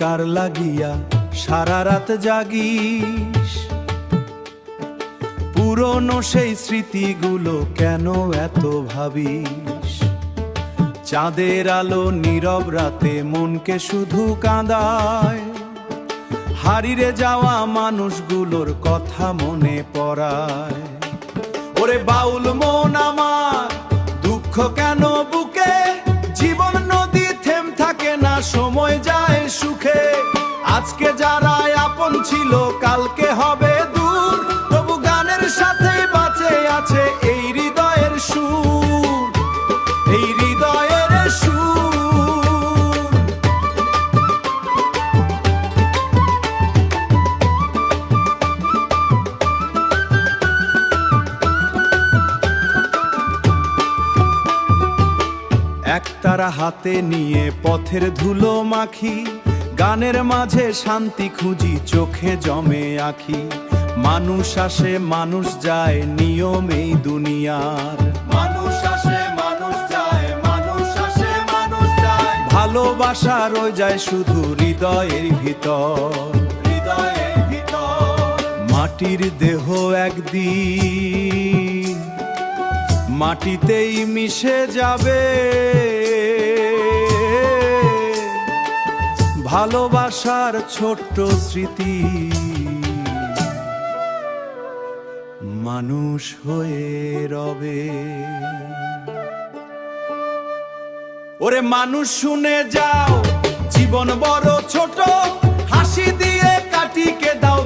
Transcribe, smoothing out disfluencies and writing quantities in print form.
কার লাগিয়া সারা রাত জাগিস? পুরনো সেই স্মৃতিগুলো কেন এত ভাবিস? চাঁদের আলো নীরব রাতে মনকে শুধু কাঁদায়, হারিয়ে যাওয়া মানুষগুলোর কথা মনে পড়ায়। ওরে বাউল মন আমার, দুঃখ কেন বুকে? জীবন নদী থেম থাকে না, সময় যায় সুখে। আজকে যারা আপন ছিল কালকে হবে দূর, তবু গানের সাথে বাঁচে আছে এই হৃদয়ের সুর, এই হৃদয়ের সুর। একতারা হাতে নিয়ে পথের ধুলো মাখি, গানের মাঝে শান্তি খুঁজি, চোখে জমে আঁখি। মানুষ আসে মানুষ যায়, নিয়ম এই দুনিয়ার। মানুষ আসে মানুষ যায়, মানুষ আসে মানুষ যায়। ভালোবাসা রয়ে যায় শুধু হৃদয়ের ভিতর, হৃদয়ের ভিতর। মাটির দেহ একদিন মাটিতেই মিশে যাবে, ভালোবাসার ছোট্ট স্মৃতি মানুষ হয়ে রবে। ওরে মানুষ শুনে যাও, জীবন বড় ছোট, হাসি দিয়ে কাটিকে দাও